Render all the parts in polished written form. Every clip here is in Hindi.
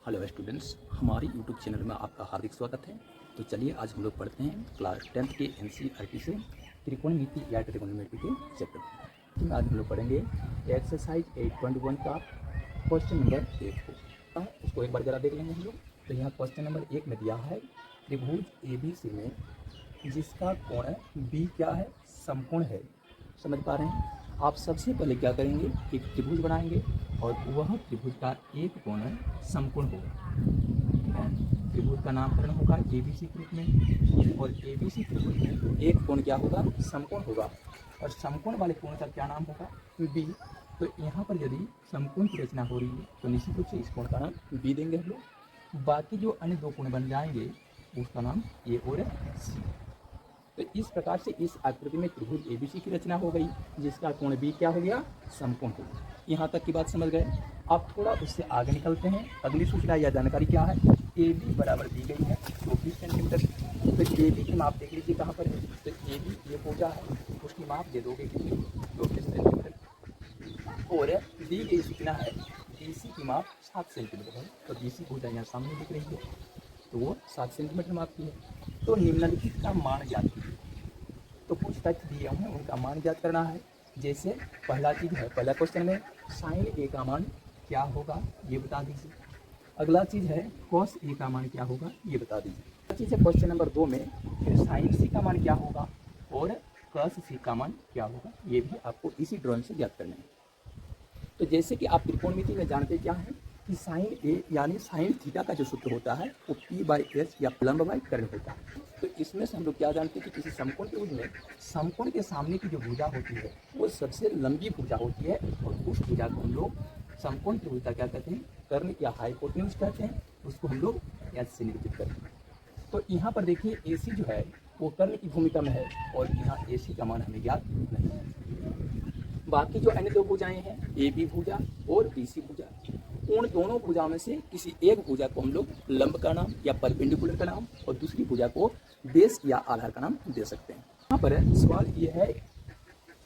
हेलो स्टूडेंट्स, हमारी यूट्यूब चैनल में आपका हार्दिक स्वागत है। तो चलिए आज हम लोग पढ़ते हैं क्लास 10th के एनसीईआरटी से त्रिकोणमिति या ट्रिकोणमिति के चैप्टर में। आज हम लोग पढ़ेंगे एक्सरसाइज 8.1 का क्वेश्चन नंबर 1 को। उसको एक बार जरा देख लेंगे हम लोग। तो यहाँ क्वेश्चन नंबर 1 में दिया है त्रिभुज ABC में जिसका कोण B क्या है, समकोण है। समझ पा रहे हैं? आप सबसे पहले क्या करेंगे, एक त्रिभुज बनाएंगे और वह त्रिभुज का एक कोण समकोण होगा। ठीक है, त्रिभुज का नामकरण होगा ABC के रूप में और ABC त्रिभुज में एक कोण क्या होगा, समकोण होगा। और समकोण वाले कोण का क्या नाम होगा, B। तो यहाँ पर यदि समकोण की रचना हो रही है तो निश्चित रूप से इस कोण का नाम B देंगे हम लोग। बाकी जो अन्य दो कोण बन जाएंगे उसका नाम A और C। तो इस प्रकार से इस आकृति में त्रिभुज ABC की रचना हो गई जिसका कोण B क्या हो गया, समकोण हो गया। यहाँ तक की बात समझ गए। अब थोड़ा उससे आगे निकलते हैं। अगली सूचना या जानकारी क्या है, AB बराबर दी गई है 24 सेंटीमीटर। तो AB की माप देख लीजिए कहाँ पर है। तो AB ये भुजा है, उसकी माप दे दोगे कितनी, 24 सेंटीमीटर। और दी गई सूचना है BC की माप 7 सेंटीमीटर है। तो BC भुजा यहाँ सामने दिख रही है, तो वो 7 सेंटीमीटर माप की है। तो निम्नलिखित का मान ज्ञात कीजिए। तो कुछ तथ्य दिए हैं, उनका मान ज्ञात करना है। जैसे पहला चीज़ है, पहला क्वेश्चन में साइन A का मान क्या होगा ये बता दीजिए। अगला चीज़ है कॉस A का मान क्या होगा ये बता दीजिए। अगला चीज़ है क्वेश्चन नंबर 2 में फिर साइन C का मान क्या होगा और कॉस C का मान क्या होगा, ये भी आपको इसी ड्राइंग से ज्ञात करना है। तो जैसे कि आप त्रिकोणमिति में जानते क्या हैं कि साइन A यानी साइन थीटा का जो सूत्र होता है वो P/S या लंब बाई कर्ण होता है। तो इसमें से हम लोग क्या जानते हैं कि किसी समकोण त्रिभुज में समकोण के सामने की जो भुजा होती है वो सबसे लंबी भुजा होती है और उस भुजा को हम लोग समकोण त्रिभुज का क्या कहते हैं, कर्ण या हाइपोटेन्यूज कहते हैं। उसको हम लोग S से निरूपित करते हैं। तो यहाँ पर देखिए AC जो है वो कर्ण की भूमिका में है और यहाँ AC का मान हमें ज्ञात नहीं है। बाकी जो अन्य दो भुजाएं हैं AB भुजा और BC भुजा, उन दोनों भुजाओं में से किसी एक भुजा को हम लोग लंब का नाम या परपेंडिकुलर का नाम और दूसरी भुजा को बेस या आधार का नाम दे सकते हैं। यहाँ पर सवाल ये है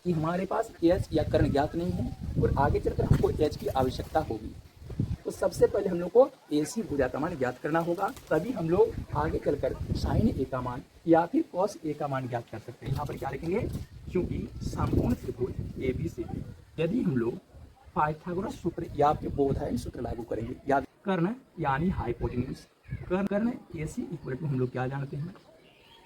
कि हमारे पास H या कर्ण ज्ञात नहीं है और आगे चलकर हमको H की आवश्यकता होगी। तो सबसे पहले हम लोग को AC भुजा का मान ज्ञात करना होगा, तभी हम लोग आगे चलकर साइन A का मान या फिर कॉस A का मान ज्ञात कर सकते हैं। यहाँ पर क्या लिखेंगे, क्योंकि समकोण त्रिभुज ABC में यदि हम लोग पाइथागोरस सूत्र या फिर बोधायन सूत्र लागू करेंगे, या कर्ण यानी हाइपोटेन्यूज, कर्ण AC इक्वल टू हम लोग क्या जानते हैं,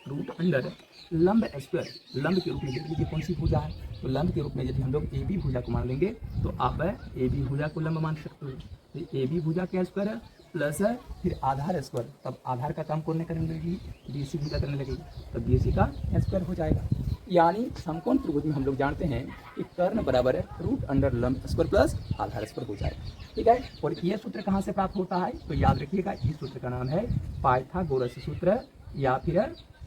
रूट अंडर लंब स्क्वायर। लंब के रूप में देख लीजिए कौन सी भुजा है, तो लंब के रूप में यदि हम लोग AB भुजा को मान लेंगे तो आप AB भुजा को लंब मान सकते हो। तो AB भुजा क्या स्क्वायर है प्लस फिर आधार स्क्वायर, तब आधार का काम कौन करने लगेगी, BC भुजा करने लगेगी, तब BC का स्क्वायर हो जाएगा। यानी समकोण त्रिभुज में हम लोग जानते हैं कि कर्ण बराबर है रूट अंडर लंब स्क्वायर प्लस आधार स्क्वायर हो जाएगा। ठीक है, और यह सूत्र कहाँ से प्राप्त होता है, तो याद रखिएगा इस सूत्र का नाम है पाइथागोरस सूत्र या फिर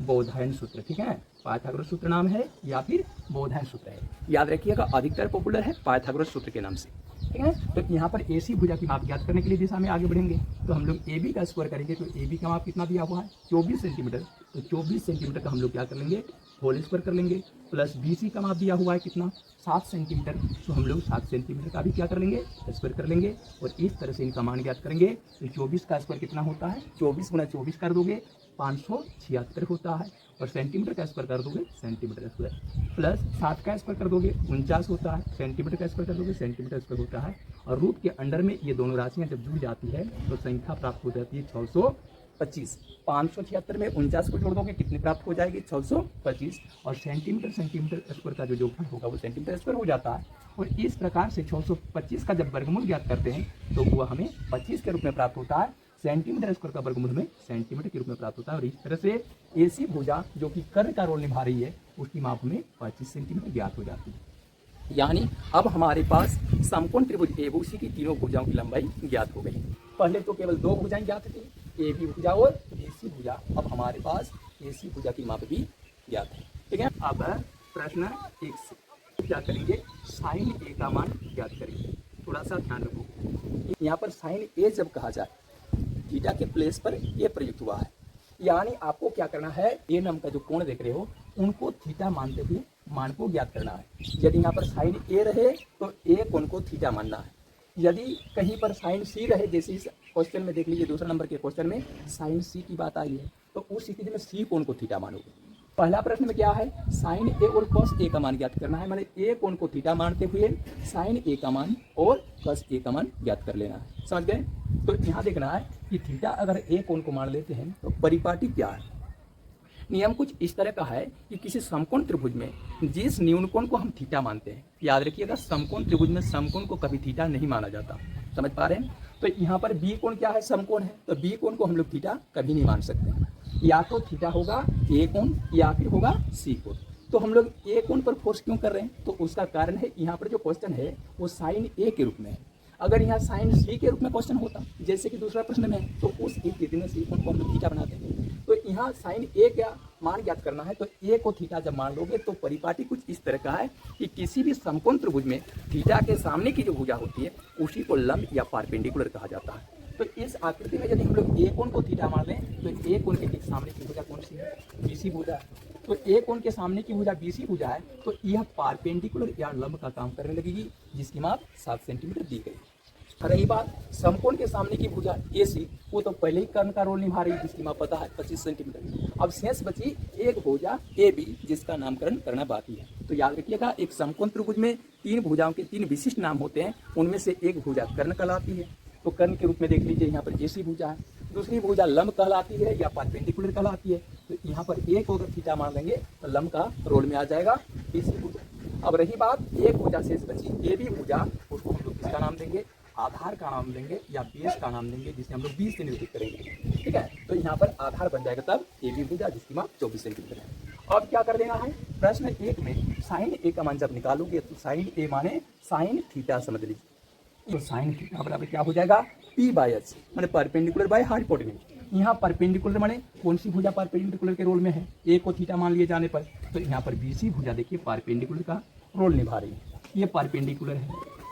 बोधायन सूत्र। ठीक है, पाइथागोरस सूत्र नाम है या फिर बोधायन सूत्र है, याद रखिएगा। अधिकतर पॉपुलर है पाइथागोरस सूत्र के नाम से। ठीक है, तो यहाँ पर AC भुजा की माप ज्ञात करने के लिए दिशा में आगे बढ़ेंगे तो हम लोग AB का स्क्वायर करेंगे। तो AB का माप कितना दिया हुआ है, 24 सेंटीमीटर। तो 24 सेंटीमीटर का हम लोग क्या कर लेंगे, होल स्क्वायर कर लेंगे। प्लस BC का माप दिया हुआ है कितना, 7 सेंटीमीटर। तो हम लोग 7 सेंटीमीटर का भी क्या कर लेंगे, स्क्वायर कर लेंगे और इस तरह से इनका मान ज्ञात करेंगे। तो 24 का स्क्वायर कितना होता है, 24 गुना 24 कर दोगे 576 होता है, और सेंटीमीटर का स्क्वायर कर दोगे सेंटीमीटर स्क्वायर, प्लस 7 का स्क्वायर कर दोगे 49 होता है, सेंटीमीटर का स्क्वायर कर दोगे सेंटीमीटर स्क्वायर होता है। और रूट के अंडर में ये दोनों राशियां जब जुड़ जाती है तो संख्या प्राप्त हो जाती है 625। 576 में 49 को जोड़ दोगे कितनी प्राप्त हो जाएगी, 625। और सेंटीमीटर स्क्वायर का जो योगफल होगा वो सेंटीमीटर स्क्वायर हो जाता है। और इस प्रकार से 625 का जब वर्गमूल ज्ञात करते हैं तो वह हमें 25 के रूप में प्राप्त होता है। सेंटीमीटर स्क्वायर का वर्गमूल हमें सेंटीमीटर के रूप में प्राप्त होता है। और इस तरह से AC भुजा जो कि कर्ण का रोल निभा रही है उसकी माप हमें 25 सेंटीमीटर ज्ञात हो जाती है। यानी अब हमारे पास समकोण त्रिभुज ABC की तीनों भुजाओं की लंबाई ज्ञात हो गई। पहले तो केवल दो भुजाएं ज्ञात थी, AB भुजा और BC भुजा। अब हमारे पास AC भुजा की माप भी ज्ञात है। ठीक है, अब प्रश्न 1 से क्या करेंगे, साइन A का मान ज्ञात करेंगे। थोड़ा सा ध्यान रखो, यहाँ पर साइन A जब कहा जाए थीटा के प्लेस पर ये प्रयुक्त हुआ है, यानी आपको क्या करना है, A नाम का जो कोण देख रहे हो उनको थीटा मानते हुए मान को ज्ञात करना है। यदि यहाँ पर साइन A रहे तो A कोण को थीटा मानना है। यदि कहीं पर साइन सी रहे, जैसे इस क्वेश्चन में देख लीजिए, दूसरा नंबर के क्वेश्चन में साइन सी की बात आई है, तो उस स्थिति में सी कोण को थीटा मानोगे। पहला प्रश्न में क्या है, साइन ए और कॉस ए का मान ज्ञात करना है, माने ए कोण को थीटा मानते हुए साइन ए का मान और कॉस ए का मान ज्ञात कर लेना है। समझ गए? तो यहाँ देखना है कि थीटा अगर ए कोण को मान लेते हैं तो परिपाटी क्या है। नियम कुछ इस तरह का है कि किसी समकोण त्रिभुज में जिस न्यून कोण को हम थीटा मानते हैं, याद रखिएगा समकोण त्रिभुज में समकोण को कभी थीटा नहीं माना जाता। समझ पा रहे हैं? तो यहाँ पर बी कोण क्या है, समकोण है, तो बी कोण को हम लोग थीटा कभी नहीं मान सकते। या तो थीटा होगा ए कोण या फिर होगा सी कोण। तो हम लोग ए कोण पर फोर्स क्यों कर रहे हैं, तो उसका कारण है यहाँ पर जो क्वेश्चन है वो साइन ए के रूप में है। अगर यहाँ साइन सी के रूप में क्वेश्चन होता, जैसे कि दूसरा प्रश्न में है, तो उस स्थिति में सी कोण को हम लोग थीटा बनाते हैं। तो यहाँ साइन ए का मान ज्ञात करना है, तो ए को थीटा जब मान लोगे तो परिपाटी कुछ इस तरह का है कि किसी भी समकोण त्रिभुज में थीटा के सामने की जो भुजा होती है उसी को लंब या पारपेंडिकुलर कहा जाता है। तो इस आकृति में यदि हम लोग ए कोण को थीटा मान लें तो ए कोण के ठीक सामने की भुजा कौन सी है, बीसी भुजा है। तो ए कोण के सामने की भुजा बीसी भुजा है, तो यह पारपेंडिकुलर या लंब का काम करने लगेगी, जिसकी माप 7 सेंटीमीटर दी गई। रही बात समकोण के सामने की भुजा AC, वो तो पहले ही कर्ण का रोल निभा रही है, जिसकी माप पता है 25 सेंटीमीटर। अब शेष बची एक भुजा AB, जिसका नामकरण करना बाकी है। तो याद रखिएगा, एक समकोण त्रिभुज में 3 भुजाओं के 3 विशिष्ट नाम होते हैं, उनमें से एक भुजा कर्ण कहलाती है। तो कर्ण के रूप में देख लीजिए, यहाँ पर AC भुजा है। दूसरी भुजा लंब कहलाती है या परपेंडिकुलर कहलाती है। तो यहाँ पर एक अगर थीटा मान लेंगे तो लंब का रोल में आ जाएगा BC भुजा। अब रही बात एक भुजा शेष बची AB भुजा, उसको हम लोग किसका नाम देंगे, आधार का नाम देंगे या बेस का नाम देंगे, जिसे हम लोग 20 से निरूपित करेंगे। ठीक है, तो यहाँ पर आधार बन जाएगा तब AB भुजा, जिसकी माप 24 सेंटीमीटर है। अब क्या कर देना है, प्रश्न 1 में साइन ए का मान जब निकालोगे तो साइन ए माने साइन थीटा समझ लीजिए। तो साइन थीटा बराबर क्या हो जाएगा, P/H माने परपेंडिकुलर बाय हाइपोटेन्यूज। यहाँ परपेंडिकुलर माने कौन सी भुजा परपेंडिकुलर के रोल में है, ए को थीटा मान लिए जाने पर, तो यहाँ पर BC भुजा देखिए परपेंडिकुलर का रोल निभा रही है, ये परपेंडिकुलर है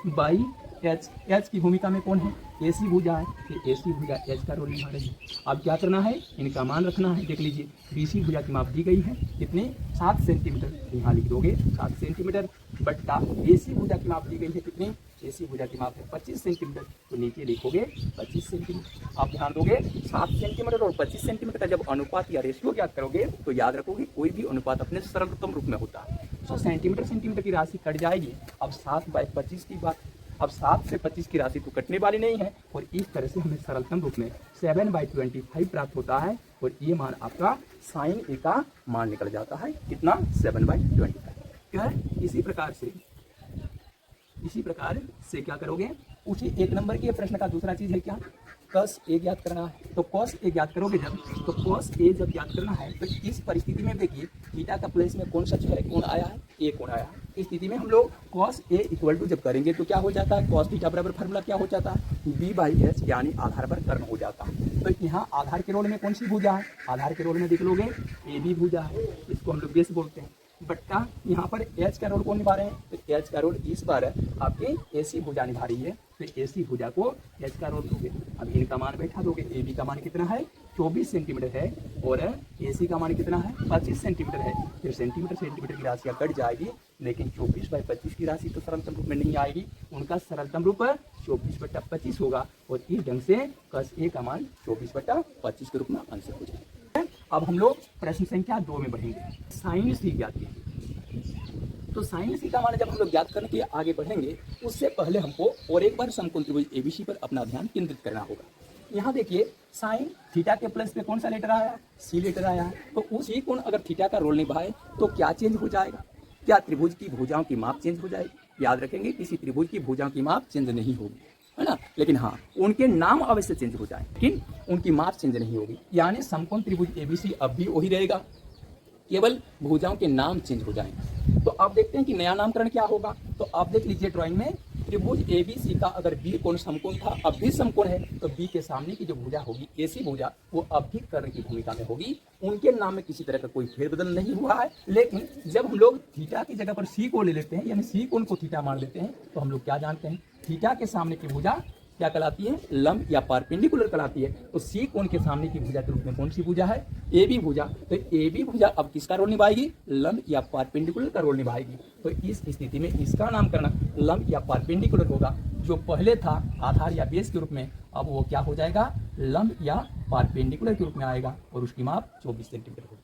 बाई H की भूमिका में कौन है, AC भुजा है, फिर AC भुजा H का रोल निभा रही है। अब क्या करना है, इनका मान रखना है। देख लीजिए BC भुजा की माप दी गई है कितने, 7 सेंटीमीटर। यहाँ लिख दोगे 7 सेंटीमीटर बट्टा AC भुजा की माप दी गई है कितनी, AC भुजा की माप है 25 सेंटीमीटर। तो नीचे लिखोगे 25 सेंटीमीटर। आप ध्यान दोगे 7 सेंटीमीटर और 25 सेंटीमीटर का जब अनुपात या रेशियो ज्ञात करोगे तो याद रखोगे कोई भी अनुपात अपने सरलतम रूप में होता है। तो सेंटीमीटर सेंटीमीटर की राशि कट जाएगी। अब 7/25 की बात, अब 7 से 25 की राशि तो कटने वाली नहीं है, और इस तरह से हमें सरलतम रूप में 7/25 प्राप्त होता है, और ये मान आपका साइन ए का मान निकल जाता है कितना, 7/25। क्या है, इसी प्रकार से क्या करोगे, उसी 1 नंबर के प्रश्न का दूसरा चीज है क्या, कॉस ए ज्ञात करना है। तो कॉस ए ज्ञात करोगे जब, तो कॉस ए जब ज्ञात करना है तो इस परिस्थिति में देखिए थीटा का प्लेस में कौन सा कोण आया है, ए कोण आया है। इस स्थिति में हम लोग कॉस ए इक्वल टू जब करेंगे तो क्या हो जाता है, कॉस थीटा बराबर फार्मूला क्या हो जाता है, B/H, यानी आधार पर कर्ण हो जाता है। तो यहाँ आधार के रोल में कौन सी भुजा है, आधार के रोल में देख लोगे AB भुजा है, इसको हम लोग बेस बोलते हैं, बट्टा यहाँ पर H का रोल कौन निभा रहे हैं, तो H का रोल इस बार आपकी AC भुजा निभा रही है, तो AC भुजा को H का रोल दोगे। अब इनका मान बैठा दोगे, AB का मान कितना है 24 सेंटीमीटर है, और AC का मान कितना है 25 सेंटीमीटर है। फिर सेंटीमीटर की राशि कट जाएगी, लेकिन 24/25 की राशि तो सरलतम रूप में नहीं आएगी, उनका सरलतम रूप 24/25 होगा, और इस ढंग से कॉस ए का मान 24/25 के रूप में आंसर हो जाएगा। अब हम लोग प्रश्न संख्या 2 में बढ़ेंगे, साइन सी ज्ञात कीजिए। तो साइन सी का मान जब हम लोग ज्ञात करने के लिए आगे बढ़ेंगे, उससे पहले हमको और एक बार समकोण त्रिभुज ABC पर अपना ध्यान केंद्रित करना होगा। यहाँ देखिए साइन थीटा के प्लस पे कौन सा लेटर आया है, C लेटर आया है। तो उसी कोण अगर थीटा का रोल निभाए तो क्या चेंज हो जाएगा, क्या त्रिभुज की भुजाओं की माप चेंज हो जाएगी। याद रखेंगे किसी त्रिभुज की भुजाओं की माप चेंज नहीं होगी, है ना, लेकिन हाँ उनके नाम अवश्य चेंज हो जाए, लेकिन उनकी माप चेंज नहीं होगी। यानी समकोण त्रिभुज ABC अब भी वही रहेगा, केवल भुजाओं के नाम चेंज हो जाएंगे। तो अब देखते हैं कि नया नामकरण क्या होगा। तो आप देख लीजिए ड्राइंग में, त्रिभुज ABC का अगर B कोण समकोण था, अब भी समकोण है, तो B के सामने की जो भुजा होगी AC भुजा, वो अब भी कर्ण की भूमिका में होगी। उनके नाम में किसी तरह का कोई फेरबदल नहीं हुआ है, लेकिन जब हम लोग थीटा की जगह पर C को ले लेते हैं, यानी C कोण को थीटा मान लेते हैं, तो हम लोग क्या जानते हैं, थीटा के सामने की भुजा क्या कहलाती है, लंब या परपेंडिकुलर कहलाती है। तो C कोण के सामने की भुजा के रूप में कौन सी भुजा है, AB भुजा। तो AB भुजा अब किसका रोल निभाएगी, लंब या परपेंडिकुलर का रोल निभाएगी। तो इस स्थिति में इसका नामकरण लंब या परपेंडिकुलर होगा। जो पहले था आधार या बेस के रूप में, अब वो क्या हो जाएगा, लंब या परपेंडिकुलर के रूप में आएगा और उसकी माप 24 सेंटीमीटर होगी।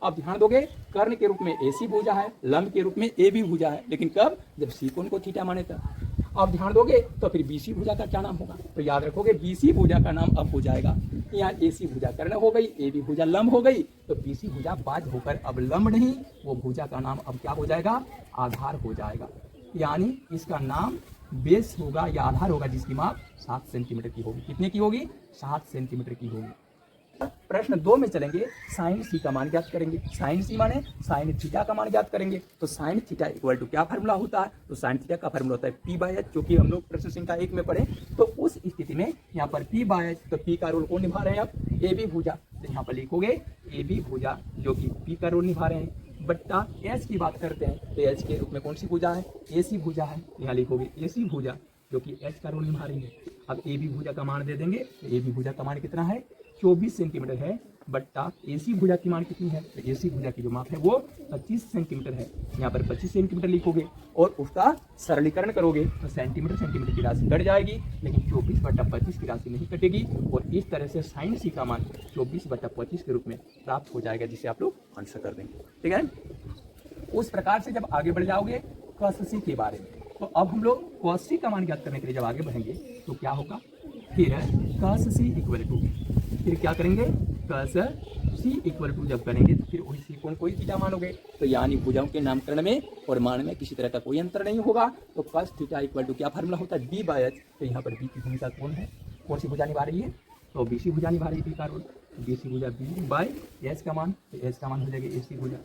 अब ध्यान दोगे, कर्ण के रूप में AC भुजा है, लंब के रूप में AB भुजा है, लेकिन कब, जब C कोण को थीटा माने तब। अब ध्यान दोगे तो फिर BC भुजा का क्या नाम होगा, तो याद रखोगे BC भुजा का नाम अब हो जाएगा, यहाँ AC भुजा कर्ण हो गई, AB भुजा लंब हो गई, तो BC भुजा बाध्य होकर अब लंब नहीं, वो भुजा का नाम अब क्या हो जाएगा, आधार हो जाएगा। यानी इसका नाम बेस होगा या आधार होगा, जिसकी माप 7 सेंटीमीटर की होगी। कितने की होगी, 7 सेंटीमीटर की होगी। प्रश्न 2 में चलेंगे, साइन सी का मान ज्ञात करेंगे। साइन सी माने साइन थीटा का मान ज्ञात करेंगे। तो साइन थीटा इक्वल टू क्या फार्मूला होता है, तो साइन थीटा का फार्मूला होता है P/H, जो कि हम लोग प्रश्न संख्या 1 में पढ़े। तो उस स्थिति में यहाँ पर P/H, तो P का रोल कौन निभा रहे हैं, अब AB भुजा, तो यहाँ पर लिखोगे AB भुजा जो कि P का रोल निभा रहे हैं, बट्टा H की बात करते हैं तो H के रूप में कौन सी भुजा है, AC भुजा है, यहाँ लिखोगे AC भुजा जो कि H का रोल निभा रही है। अब AB भुजा का मान दे देंगे, तो AB भुजा का मान कितना है, 24 सेंटीमीटर है, बट्टा AC भुजा की मान कितनी है, तो AC भुजा की जो माप है वो 25 सेंटीमीटर है। यहाँ पर 25 सेंटीमीटर लिखोगे और उसका सरलीकरण करोगे तो सेंटीमीटर सेंटीमीटर की राशि कट जाएगी, लेकिन 24/25 की राशि नहीं कटेगी, और इस तरह से साइन सी का मान 24/25 के रूप में प्राप्त हो जाएगा, जिसे आप लोग आंसर कर देंगे। ठीक है, उस प्रकार से जब आगे बढ़ जाओगे cos C के बारे में, तो अब हम लोग cos C का मान ज्ञात करने के लिए जब आगे बढ़ेंगे तो क्या होगा, फिर cos C इक्वल टू, फिर क्या करेंगे, cos C इक्वल टू जब करेंगे तो फिर वही C कोण को ही थीटा मानोगे, तो यानी भुजाओं के नामकरण में और मान में किसी तरह का कोई अंतर नहीं होगा। तो cos थीटा इक्वल टू क्या फार्मूला होता है, B/H, तो यहाँ पर B की भूमिका कौन है, कौन सी भुजा निभा रही है, तो BC भुजा निभा रही है, B का रोल, BC भुजा B/H का मान, तो H का मान हो जाएगा AC भुजा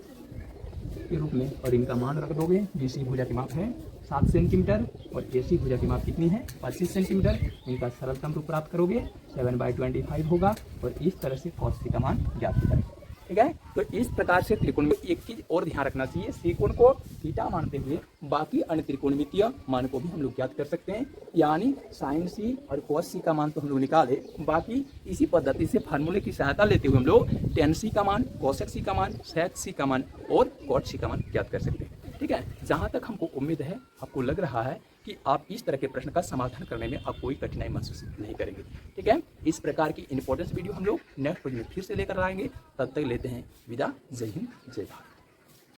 के रूप में, और इनका मान रख दोगे। BC भुजा की माप है 7 सेंटीमीटर और AC भुजा की माप कितनी है, 25 सेंटीमीटर। इनका सरलतम रूप प्राप्त करोगे 7/25 होगा, और इस तरह से cos C का मान ज्ञात हो जाएगा। ठीक है, तो इस प्रकार से त्रिकोण में एक चीज और ध्यान रखना चाहिए, C कोण को थीटा मानते हुए बाकी अन्य त्रिकोणमितीय मान को भी हम लोग ज्ञात कर सकते हैं। यानी साइन C और cos C का मान तो हम लोग निकाले, बाकी इसी पद्धति से फार्मूले की सहायता लेते हुए हम लोग tan C का मान, cosec C का मान, sec C का मान और cot C का मान ज्ञात कर सकते हैं। ठीक है, जहाँ तक हमको उम्मीद है, आपको लग रहा है कि आप इस तरह के प्रश्न का समाधान करने में आप कोई कठिनाई महसूस नहीं करेंगे। ठीक है, इस प्रकार की इंपॉर्टेंस वीडियो हम लोग नेक्स्ट वीडियो में फिर से लेकर आएंगे। तब तक लेते हैं विदा। जय हिंद, जय भारत।